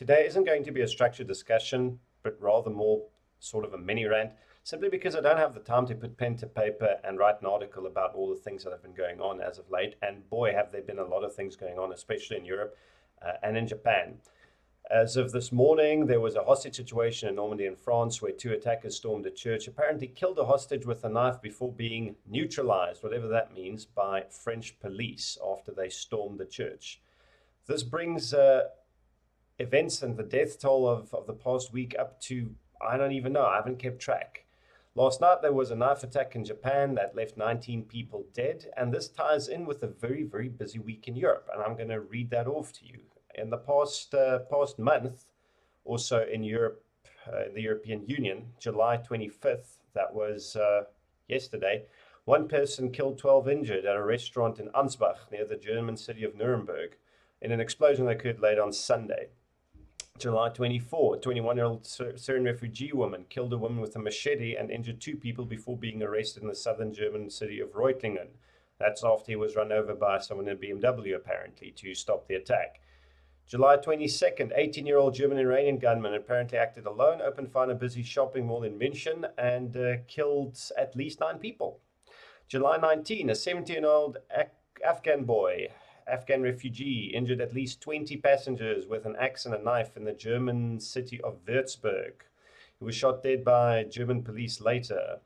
Today isn't going to be a structured discussion, but rather more sort of a mini rant, simply because I don't have the time to put pen to paper and write an article about all the things that have been going on as of late. And boy, have there been a lot of things going on, especially in Europe and in Japan. As of this morning, there was a hostage situation in Normandy in France where two attackers stormed a church, apparently killed a hostage with a knife before being neutralized, whatever that means, by French police after they stormed the church. This brings events and the death toll of the past week up to, I don't even know, I haven't kept track. Last night there was a knife attack in Japan that left 19 people dead, and this ties in with a very, very busy week in Europe, and I'm going to read that off to you. In the past month or so in Europe, the European Union, July 25th, that was yesterday, one person killed, 12 injured at a restaurant in Ansbach near the German city of Nuremberg in an explosion that occurred late on Sunday. July 24, 21-year-old Syrian refugee woman killed a woman with a machete and injured two people before being arrested in the southern German city of Reutlingen. That's after he was run over by someone in a BMW, apparently, to stop the attack. July 22nd, 18-year-old German-Iranian gunman apparently acted alone, opened fire in a busy shopping mall in München, and killed at least 9 people. July 19, a 17-year-old Afghan refugee, injured at least 20 passengers with an axe and a knife in the German city of Würzburg. He was shot dead by German police later.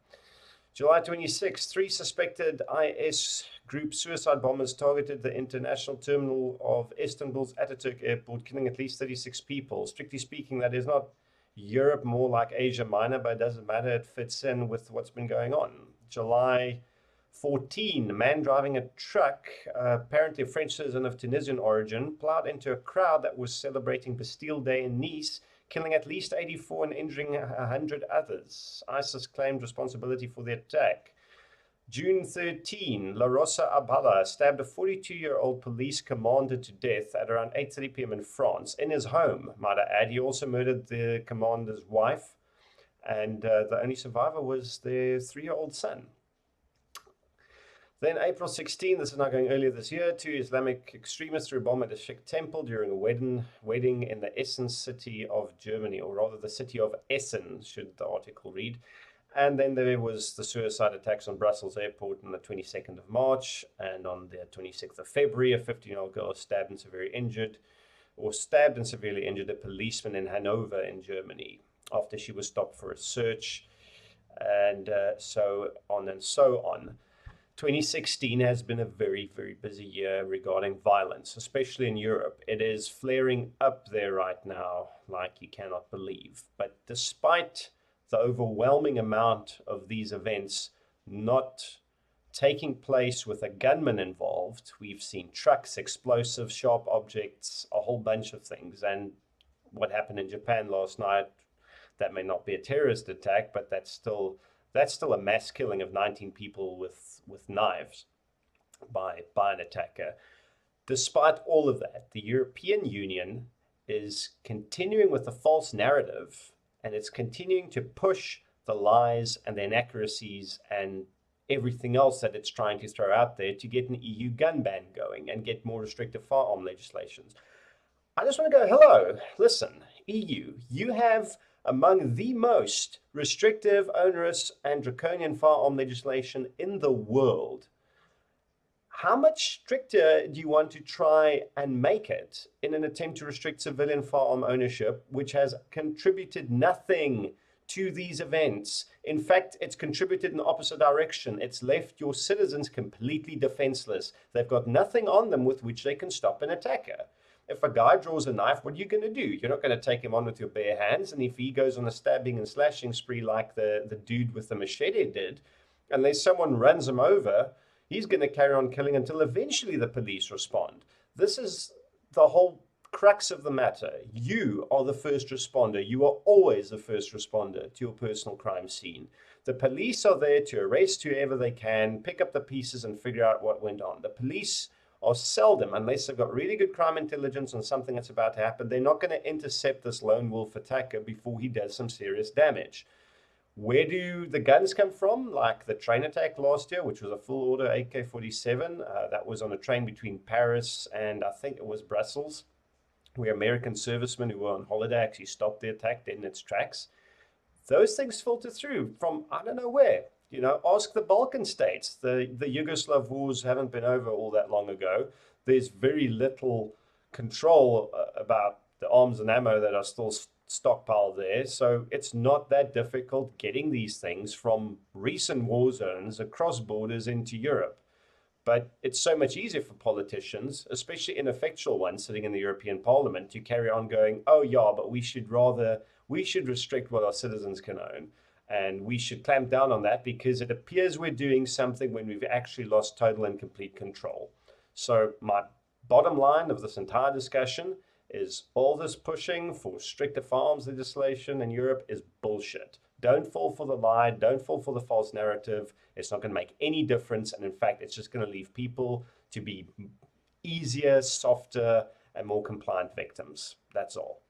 July 26, 3 suspected IS group suicide bombers targeted the international terminal of Istanbul's Ataturk airport, killing at least 36 people. Strictly speaking, that is not Europe, more like Asia Minor, but it doesn't matter. It fits in with what's been going on. July 14, a man driving a truck, apparently a French citizen of Tunisian origin, plowed into a crowd that was celebrating Bastille Day in Nice, killing at least 84 and injuring 100 others. ISIS claimed responsibility for the attack. June 13, La Rosa Abala stabbed a 42-year-old police commander to death at around 8:30 p.m. in France, in his home, might I add. He also murdered the commander's wife, and the only survivor was their 3-year-old son. Then April 16, this is now going earlier this year, 2 Islamic extremists threw a bomb at a Sikh temple during a wedding in the Essen city of Germany, or rather the city of Essen, should the article read. And then there was the suicide attacks on Brussels airport on the 22nd of March, and on the 26th of February, a 15-year-old girl stabbed and severely injured a policeman in Hanover in Germany after she was stopped for a search, and so on and so on. 2016 has been a very, very busy year regarding violence, especially in Europe. It is flaring up there right now like you cannot believe. But despite the overwhelming amount of these events not taking place with a gunman involved, we've seen trucks, explosives, sharp objects, a whole bunch of things. And what happened in Japan last night, that may not be a terrorist attack, but that's still a mass killing of 19 people with knives by an attacker. Despite all of that, the European Union is continuing with the false narrative, and it's continuing to push the lies and the inaccuracies and everything else that it's trying to throw out there to get an EU gun ban going and get more restrictive firearm legislations. I just want to go, hello, listen, EU, you have among the most restrictive, onerous, and draconian firearm legislation in the world. How much stricter do you want to try and make it in an attempt to restrict civilian firearm ownership, which has contributed nothing to these events? In fact, it's contributed in the opposite direction. It's left your citizens completely defenseless. They've got nothing on them with which they can stop an attacker. If a guy draws a knife, what are you going to do? You're not going to take him on with your bare hands. And if he goes on a stabbing and slashing spree like the dude with the machete did, unless someone runs him over, he's going to carry on killing until eventually the police respond. This is the whole crux of the matter. You are the first responder. You are always the first responder to your personal crime scene. The police are there to arrest whoever they can, pick up the pieces and figure out what went on. The police are seldom, unless they've got really good crime intelligence on something that's about to happen, they're not going to intercept this lone wolf attacker before he does some serious damage. Where do the guns come from? Like the train attack last year, which was a full order AK-47. That was on a train between Paris and I think it was Brussels. where American servicemen who were on holiday actually stopped the attack dead in its tracks. Those things filter through from I don't know where. Ask the Balkan states. The Yugoslav wars haven't been over all that long ago. There's very little control about the arms and ammo that are still stockpiled there. So it's not that difficult getting these things from recent war zones across borders into Europe. But it's so much easier for politicians, especially ineffectual ones sitting in the European Parliament, to carry on going, oh, yeah, but we should restrict what our citizens can own. And we should clamp down on that because it appears we're doing something when we've actually lost total and complete control. So my bottom line of this entire discussion is all this pushing for stricter firearms legislation in Europe is bullshit. Don't fall for the lie. Don't fall for the false narrative. It's not going to make any difference. And in fact, it's just going to leave people to be easier, softer, and more compliant victims. That's all.